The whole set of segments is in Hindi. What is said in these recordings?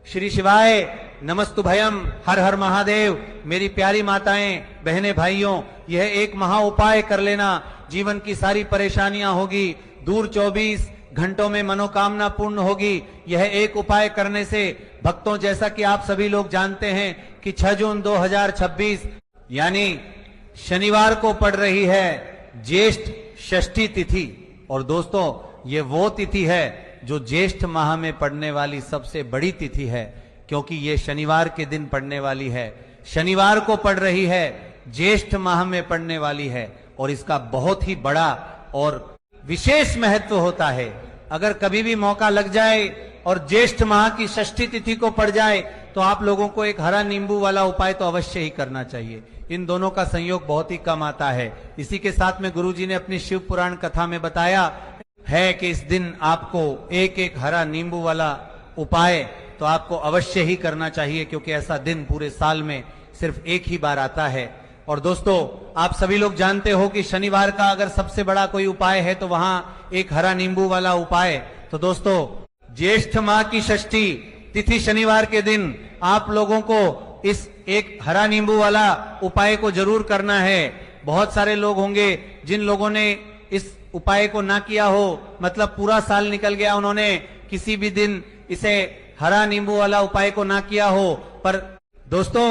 श्री शिवाय नमस्तुभयम, हर हर महादेव। मेरी प्यारी माताएं, बहनें, भाइयों, यह एक महा उपाय कर लेना, जीवन की सारी परेशानियां होगी दूर, 24 घंटों में मनोकामना पूर्ण होगी। यह एक उपाय करने से भक्तों, जैसा कि आप सभी लोग जानते हैं कि 6 जून 2026 यानी शनिवार को पड़ रही है ज्येष्ठ षष्ठी तिथि। और दोस्तों, ये वो तिथि है जो ज्येष्ठ माह में पड़ने वाली सबसे बड़ी तिथि है, क्योंकि ये शनिवार के दिन पड़ने वाली है, शनिवार को पड़ रही है, ज्येष्ठ माह में पड़ने वाली है। और इसका बहुत ही बड़ा और विशेष महत्व होता है। अगर कभी भी मौका लग जाए और ज्येष्ठ माह की षष्ठी तिथि को पड़ जाए तो आप लोगों को एक हरा नींबू वाला उपाय तो अवश्य ही करना चाहिए। इन दोनों का संयोग बहुत ही कम आता है। इसी के साथ में गुरुजी ने अपनी शिव पुराण कथा में बताया है कि इस दिन आपको एक हरा नींबू वाला उपाय तो आपको अवश्य ही करना चाहिए, क्योंकि ऐसा दिन पूरे साल में सिर्फ एक ही बार आता है। और दोस्तों, आप सभी लोग जानते हो कि शनिवार का अगर सबसे बड़ा कोई उपाय है तो वहां एक हरा नींबू वाला उपाय। तो दोस्तों, ज्येष्ठ माह की षष्ठी तिथि शनिवार के दिन आप लोगों को इस एक हरा नींबू वाला उपाय को जरूर करना है। बहुत सारे लोग होंगे जिन लोगों ने इस उपाय को ना किया हो, मतलब पूरा साल निकल गया, उन्होंने किसी भी दिन इसे हरा नींबू वाला उपाय को ना किया हो। पर दोस्तों,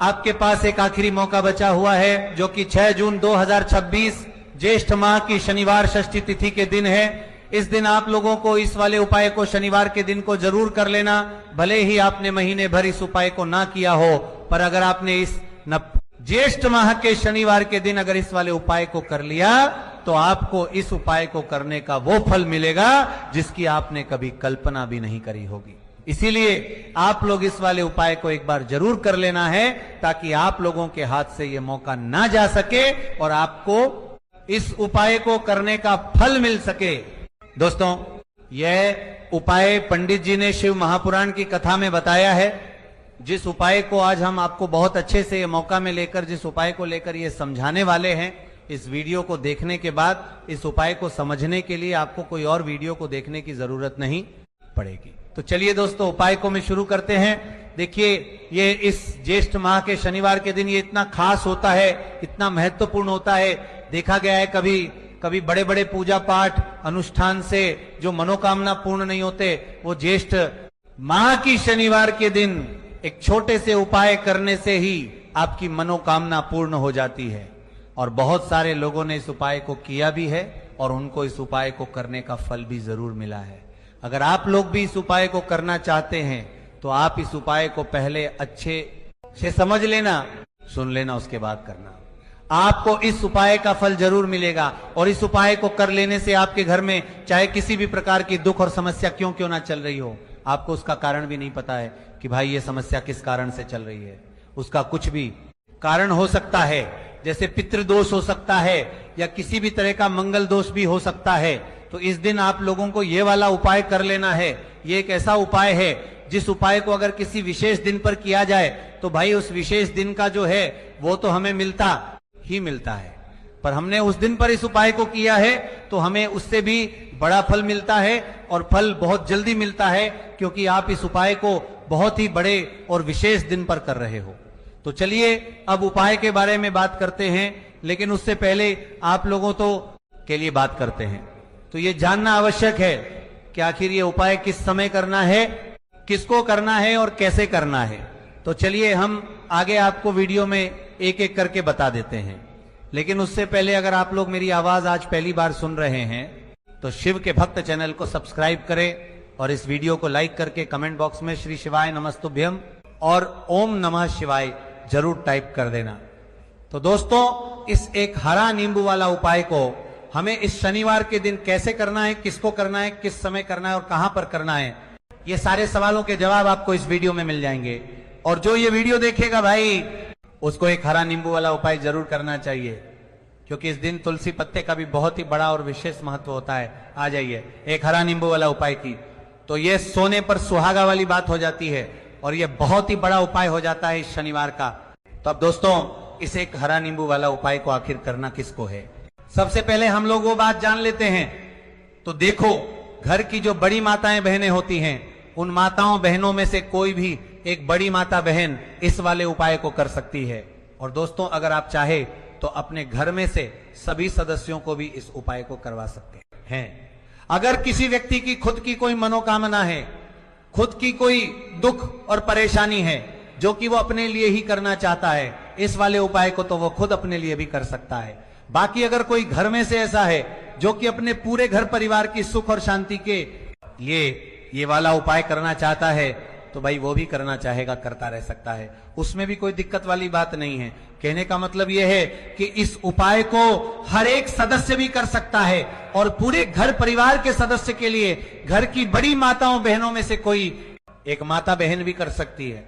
आपके पास एक आखिरी मौका बचा हुआ है, जो कि 6 जून 2026 ज्येष्ठ माह की शनिवार षष्ठी तिथि के दिन है। इस दिन आप लोगों को इस वाले उपाय को शनिवार के दिन को जरूर कर लेना। भले ही आपने महीने भर इस उपाय को ना किया हो, पर अगर आपने इस ज्येष्ठ माह के शनिवार के दिन अगर इस वाले उपाय को कर लिया तो आपको इस उपाय को करने का वो फल मिलेगा जिसकी आपने कभी कल्पना भी नहीं करी होगी। इसीलिए आप लोग इस वाले उपाय को एक बार जरूर कर लेना है, ताकि आप लोगों के हाथ से ये मौका ना जा सके और आपको इस उपाय को करने का फल मिल सके। दोस्तों, यह उपाय पंडित जी ने शिव महापुराण की कथा में बताया है। जिस उपाय को आज हम आपको बहुत अच्छे से ये मौका में लेकर, जिस उपाय को लेकर ये समझाने वाले हैं, इस वीडियो को देखने के बाद इस उपाय को समझने के लिए आपको कोई और वीडियो को देखने की जरूरत नहीं पड़ेगी। तो चलिए दोस्तों, उपाय को मैं शुरू करते हैं। देखिए, ये इस ज्येष्ठ माह के शनिवार के दिन ये इतना खास होता है, इतना महत्वपूर्ण होता है। देखा गया है कभी बड़े बड़े पूजा पाठ अनुष्ठान से जो मनोकामना पूर्ण नहीं होते, वो ज्येष्ठ माह की शनिवार के दिन एक छोटे से उपाय करने से ही आपकी मनोकामना पूर्ण हो जाती है। और बहुत सारे लोगों ने इस उपाय को किया भी है और उनको इस उपाय को करने का फल भी जरूर मिला है। अगर आप लोग भी इस उपाय को करना चाहते हैं तो आप इस उपाय को पहले अच्छे से समझ लेना, सुन लेना, उसके बाद करना। आपको इस उपाय का फल जरूर मिलेगा। और इस उपाय को कर लेने से आपके घर में चाहे किसी भी प्रकार की दुख और समस्या क्यों ना चल रही हो, आपको उसका कारण भी नहीं पता है कि भाई ये समस्या किस कारण से चल रही है। उसका कुछ भी कारण हो सकता है, जैसे पितृदोष हो सकता है या किसी भी तरह का मंगल दोष भी हो सकता है। तो इस दिन आप लोगों को ये वाला उपाय कर लेना है। ये एक ऐसा उपाय है जिस उपाय को अगर किसी विशेष दिन पर किया जाए तो भाई उस विशेष दिन का जो है वो तो हमें मिलता ही मिलता है, पर हमने उस दिन पर इस उपाय को किया है तो हमें उससे भी बड़ा फल मिलता है, और फल बहुत जल्दी मिलता है, क्योंकि आप इस उपाय को बहुत ही बड़े और विशेष दिन पर कर रहे हो। तो चलिए अब उपाय के बारे में बात करते हैं, लेकिन उससे पहले आप लोगों के लिए बात करते हैं। तो ये जानना आवश्यक है कि आखिर ये उपाय किस समय करना है, किसको करना है और कैसे करना है। तो चलिए हम आगे आपको वीडियो में एक एक करके बता देते हैं। लेकिन उससे पहले अगर आप लोग मेरी आवाज आज पहली बार सुन रहे हैं तो शिव के भक्त चैनल को सब्सक्राइब करें और इस वीडियो को लाइक करके कमेंट बॉक्स में श्री शिवाय नमस्तुभ्यम और ओम नमः शिवाय जरूर टाइप कर देना। तो दोस्तों, इस एक हरा नींबू वाला उपाय को हमें इस शनिवार के दिन कैसे करना है, किसको करना है, किस समय करना है और कहां पर करना है, ये सारे सवालों के जवाब आपको इस वीडियो में मिल जाएंगे। और जो ये वीडियो देखेगा भाई, उसको एक हरा नींबू वाला उपाय जरूर करना चाहिए, क्योंकि इस दिन तुलसी पत्ते का भी बहुत ही बड़ा और विशेष महत्व होता है। आ जाइए, एक हरा नींबू वाला उपाय की तो ये सोने पर सुहागा वाली बात हो जाती है और ये बहुत ही बड़ा उपाय हो जाता है इस शनिवार का। तो अब दोस्तों, इस एक हरा नींबू वाला उपाय को आखिर करना किसको है, सबसे पहले हम लोग वो बात जान लेते हैं। तो देखो, घर की जो बड़ी माताएं बहनें होती हैं उन माताओं बहनों में से कोई भी एक बड़ी माता बहन इस वाले उपाय को कर सकती है। और दोस्तों, अगर आप चाहे तो अपने घर में से सभी सदस्यों को भी इस उपाय को करवा सकते हैं। अगर किसी व्यक्ति की खुद की कोई मनोकामना है, खुद की कोई दुख और परेशानी है जो कि वो अपने लिए ही करना चाहता है, इस वाले उपाय को तो वो खुद अपने लिए भी कर सकता है। बाकी अगर कोई घर में से ऐसा है जो कि अपने पूरे घर परिवार की सुख और शांति के लिए ये वाला उपाय करना चाहता है, तो भाई वो भी करना चाहेगा, करता रह सकता है, उसमें भी कोई दिक्कत वाली बात नहीं है। कहने का मतलब यह है कि इस उपाय को हर एक सदस्य भी कर सकता है और पूरे घर परिवार के सदस्य के लिए घर की बड़ी माताओं बहनों में से कोई एक माता बहन भी कर सकती है।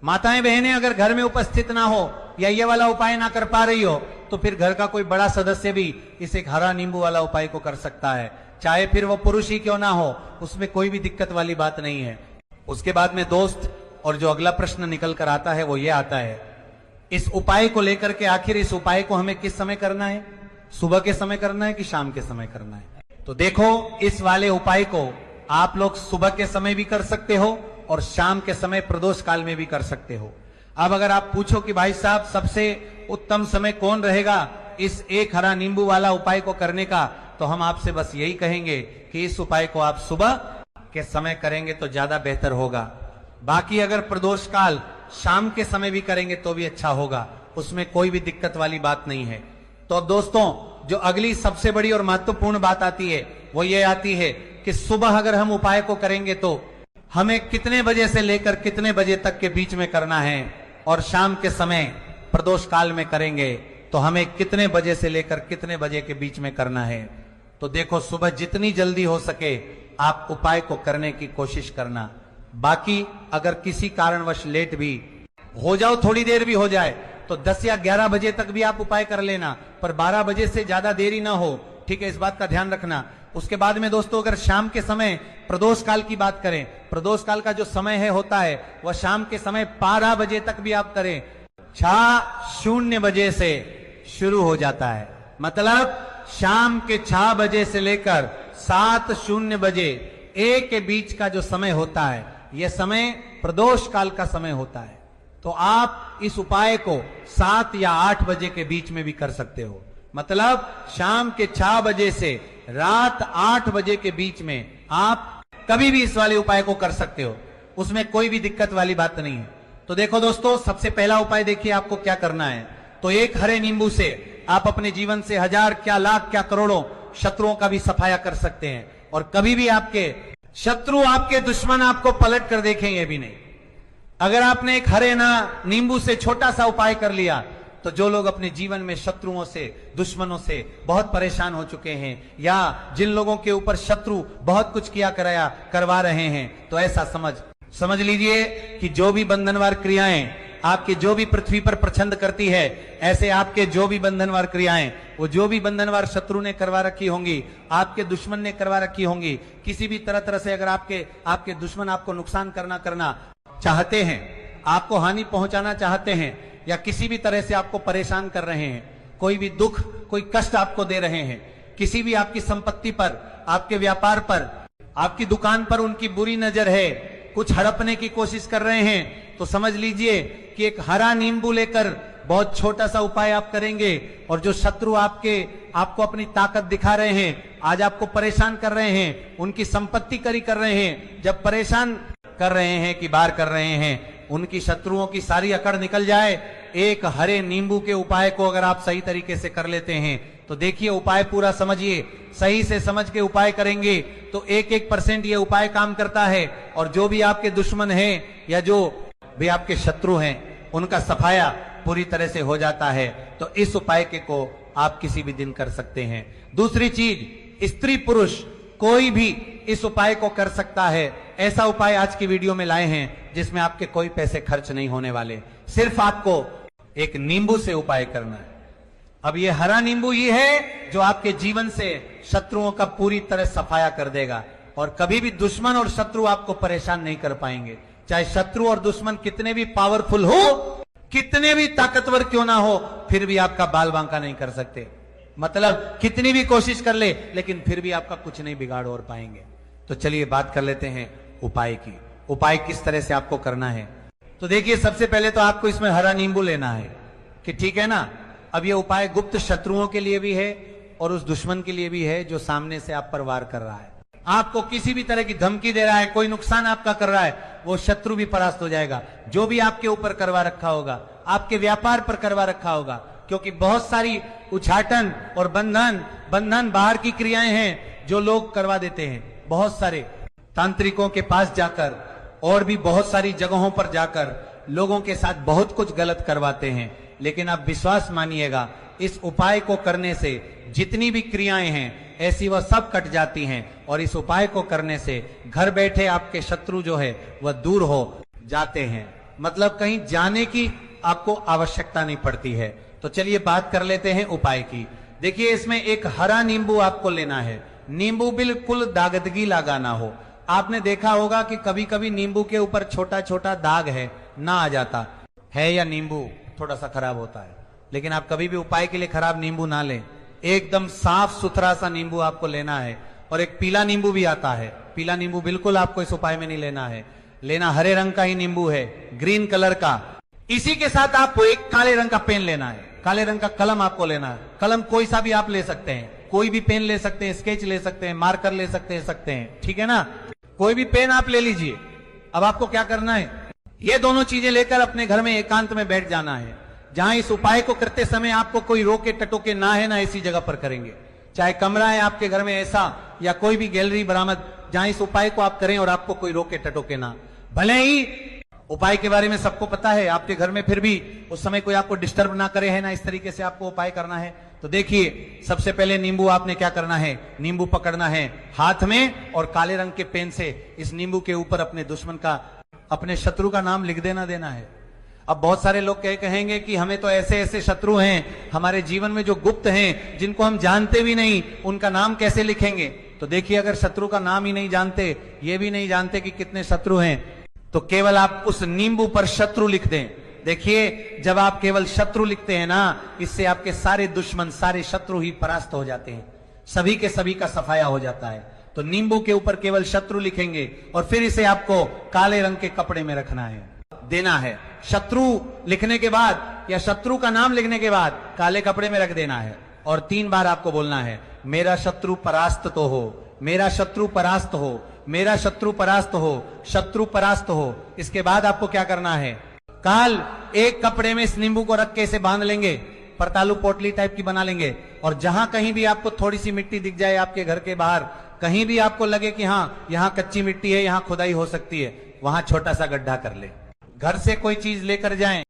माताएं बहनें अगर घर में उपस्थित ना हो या ये वाला उपाय ना कर पा रही हो, तो फिर घर का कोई बड़ा सदस्य भी इस एक हरा नींबू वाला उपाय को कर सकता है, चाहे फिर वो पुरुष ही क्यों ना हो, उसमें कोई भी दिक्कत वाली बात नहीं है। उसके बाद में दोस्त, और जो अगला प्रश्न निकल कर आता है वो ये आता है, इस उपाय को लेकर के आखिर इस उपाय को हमें किस समय करना है? सुबह के समय करना है कि शाम के समय करना है? तो देखो, इस वाले उपाय को आप लोग सुबह के समय भी कर सकते हो और शाम के समय प्रदोष काल में भी कर सकते हो। अब अगर आप पूछो कि भाई साहब सबसे उत्तम समय कौन रहेगा इस एक हरा नींबू वाला उपाय को करने का, तो हम आपसे बस यही कहेंगे कि इस उपाय को आप सुबह के समय करेंगे तो ज्यादा बेहतर होगा। बाकी अगर प्रदोष काल शाम के समय भी करेंगे तो भी अच्छा होगा, उसमें कोई भी दिक्कत वाली बात नहीं है। तो अब दोस्तों, जो अगली सबसे बड़ी और महत्वपूर्ण बात आती है वो ये आती है कि सुबह अगर हम उपाय को करेंगे तो हमें कितने बजे से लेकर कितने बजे तक के बीच में करना है, और शाम के समय प्रदोष काल में करेंगे तो हमें कितने बजे से लेकर कितने बजे के बीच में करना है। तो देखो, सुबह जितनी जल्दी हो सके आप उपाय को करने की कोशिश करना। बाकी अगर किसी कारणवश लेट भी हो जाओ, थोड़ी देर भी हो जाए, तो 10 या 11 बजे तक भी आप उपाय कर लेना, पर 12 बजे से ज्यादा देरी ना हो, ठीक है, इस बात का ध्यान रखना। उसके बाद में दोस्तों, अगर शाम के समय प्रदोष काल की बात करें, प्रदोष काल का जो समय है होता है वह शाम के समय 12 बजे तक भी आप करें। 6:00 बजे से शुरू हो जाता है, मतलब शाम के 6 बजे से लेकर 7:00 बजे एक के बीच का जो समय होता है, यह समय प्रदोष काल का समय होता है। तो आप इस उपाय को 7 या 8 बजे के बीच में भी कर सकते हो, मतलब शाम के 6 बजे से रात 8 बजे के बीच में आप कभी भी इस वाले उपाय को कर सकते हो, उसमें कोई भी दिक्कत वाली बात नहीं है। तो देखो दोस्तों, सबसे पहला उपाय देखिए आपको क्या करना है। तो एक हरे नींबू से आप अपने जीवन से 1000 क्या लाख क्या करोड़ों शत्रुओं का भी सफाया कर सकते हैं, और कभी भी आपके शत्रु, आपके दुश्मन आपको पलट कर देखेंगे भी नहीं। अगर आपने एक हरे नींबू से छोटा सा उपाय कर लिया, तो जो लोग अपने जीवन में शत्रुओं से, दुश्मनों से बहुत परेशान हो चुके हैं, या जिन लोगों के ऊपर शत्रु बहुत कुछ किया कराया करवा रहे हैं, तो ऐसा समझ लीजिए कि जो भी बंधनवार क्रियाएं आपके जो भी पृथ्वी पर प्रचंड करती है, ऐसे आपके जो भी बंधनवार क्रियाएं, वो जो भी बंधनवार शत्रु ने करवा रखी होंगी, आपके दुश्मन ने करवा रखी होंगी, किसी भी तरह से अगर आपके दुश्मन आपको नुकसान करना चाहते हैं, आपको हानि पहुंचाना चाहते हैं, या किसी भी तरह से आपको परेशान कर रहे हैं, कोई भी दुख, कोई कष्ट आपको दे रहे हैं, किसी भी आपकी संपत्ति पर, आपके व्यापार पर, आपकी दुकान पर उनकी बुरी नजर है, कुछ हड़पने की कोशिश कर रहे हैं, तो समझ लीजिए कि एक हरा नींबू लेकर बहुत छोटा सा उपाय आप करेंगे, और जो शत्रु आपको अपनी ताकत दिखा रहे हैं, आज आपको परेशान कर रहे हैं, उनकी संपत्ति करी कर रहे हैं, जब परेशान कर रहे हैं कि बार कर रहे हैं, उनकी शत्रुओं की सारी अकड़ निकल जाए। एक हरे नींबू के उपाय को अगर आप सही तरीके से कर लेते हैं, तो देखिए उपाय पूरा समझिए, सही से समझ के उपाय करेंगे तो 1% ये उपाय काम करता है, और जो भी आपके दुश्मन हैं या जो भी आपके शत्रु हैं, उनका सफाया पूरी तरह से हो जाता है। तो इस उपाय को आप किसी भी दिन कर सकते हैं। दूसरी चीज, स्त्री पुरुष कोई भी इस उपाय को कर सकता है। ऐसा उपाय आज की वीडियो में लाए हैं जिसमें आपके कोई पैसे खर्च नहीं होने वाले, सिर्फ आपको एक नींबू से उपाय करना है। अब ये हरा नींबू ये है जो आपके जीवन से शत्रुओं का पूरी तरह सफाया कर देगा, और कभी भी दुश्मन और शत्रु आपको परेशान नहीं कर पाएंगे। चाहे शत्रु और दुश्मन कितने भी पावरफुल हो, कितने भी ताकतवर क्यों ना हो, फिर भी आपका बाल बांका नहीं कर सकते। मतलब कितनी भी कोशिश कर ले, लेकिन फिर भी आपका कुछ नहीं बिगाड़ और पाएंगे। तो चलिए बात कर लेते हैं उपाय की। उपाय किस तरह से आपको करना है। तो देखिए, सबसे पहले तो आपको इसमें हरा नींबू लेना है कि ठीक है ना। अब ये उपाय गुप्त शत्रुओं के लिए भी है और उस दुश्मन के लिए भी है जो सामने से आप पर वार कर रहा है, आपको किसी भी तरह की धमकी दे रहा है, कोई नुकसान आपका कर रहा है, वो शत्रु भी परास्त हो जाएगा। जो भी आपके ऊपर करवा रखा होगा, आपके व्यापार पर करवा रखा होगा, क्योंकि बहुत सारी उछाटन और बंधन बाहर की क्रियाएं हैं जो लोग करवा देते हैं। बहुत सारे तांत्रिकों के पास जाकर और भी बहुत सारी जगहों पर जाकर लोगों के साथ बहुत कुछ गलत करवाते हैं। लेकिन आप विश्वास मानिएगा, इस उपाय को करने से जितनी भी क्रियाएं हैं ऐसी वह सब कट जाती हैं, और इस उपाय को करने से घर बैठे आपके शत्रु जो है वह दूर हो जाते हैं। मतलब कहीं जाने की आपको आवश्यकता नहीं पड़ती है। तो चलिए बात कर लेते हैं उपाय की। देखिए, इसमें एक हरा नींबू आपको लेना है। नींबू बिल्कुल दागदगी लगाना हो। आपने देखा होगा कि कभी कभी नींबू के ऊपर छोटा छोटा दाग है ना आ जाता है, या नींबू थोड़ा सा खराब होता है। लेकिन आप कभी भी उपाय के लिए खराब नींबू ना लें, एकदम साफ सुथरा सा नींबू आपको लेना है। और एक पीला नींबू भी आता है, पीला नींबू बिल्कुल आपको इस उपाय में नहीं लेना है, लेना हरे रंग का ही नींबू है, ग्रीन कलर का। इसी के साथ आपको एक काले रंग का पेन लेना है, काले रंग का कलम आपको लेना है। कलम कोई सा भी आप ले सकते हैं, कोई भी पेन ले सकते हैं, स्केच ले सकते हैं, मार्कर ले सकते हैं, ठीक है ना। कोई भी पेन आप ले लीजिए। अब आपको क्या करना है, ये दोनों चीजें लेकर अपने घर में एकांत में बैठ जाना है, जहां इस उपाय को करते समय आपको कोई रोके टटोके ना है ना इसी जगह पर करेंगे। चाहे कमरा है आपके घर में ऐसा, या कोई भी गैलरी बरामद, जहां इस उपाय को आप करें और आपको कोई रोके टटोके ना। भले ही उपाय के बारे में सबको पता है आपके घर में, फिर भी उस समय कोई आपको डिस्टर्ब ना करे, है ना, इस तरीके से आपको उपाय करना है। तो देखिए, सबसे पहले नींबू आपने क्या करना है, नींबू पकड़ना है हाथ में, और काले रंग के पेन से इस नींबू के ऊपर अपने दुश्मन का, अपने शत्रु का नाम लिख देना है। अब बहुत सारे लोग कहेंगे कि हमें तो ऐसे ऐसे शत्रु हैं हमारे जीवन में जो गुप्त हैं, जिनको हम जानते भी नहीं, उनका नाम कैसे लिखेंगे। तो देखिए, अगर शत्रु का नाम ही नहीं जानते, ये भी नहीं जानते कि कितने शत्रु हैं, तो केवल आप उस नींबू पर शत्रु लिख दें। देखिए, जब आप केवल शत्रु लिखते हैं ना, इससे आपके सारे दुश्मन, सारे शत्रु ही परास्त हो जाते हैं, सभी के सभी का सफाया हो जाता है। तो नींबू के ऊपर केवल शत्रु लिखेंगे, और फिर इसे आपको काले रंग के कपड़े में रखना है, देना है। शत्रु लिखने के बाद, या शत्रु का नाम लिखने के बाद काले कपड़े में रख देना है, और 3 बार आपको बोलना है, मेरा शत्रु परास्त तो हो, मेरा शत्रु परास्त हो, मेरा शत्रु परास्त हो, शत्रु परास्त हो। इसके बाद आपको क्या करना है, काल एक कपड़े में इस नींबू को रख के इसे बांध लेंगे, परतालू पोटली टाइप की बना लेंगे, और जहां कहीं भी आपको थोड़ी सी मिट्टी दिख जाए आपके घर के बाहर, कहीं भी आपको लगे कि हाँ यहाँ कच्ची मिट्टी है, यहाँ खुदाई हो सकती है, वहां छोटा सा गड्ढा कर ले। घर से कोई चीज लेकर जाएं,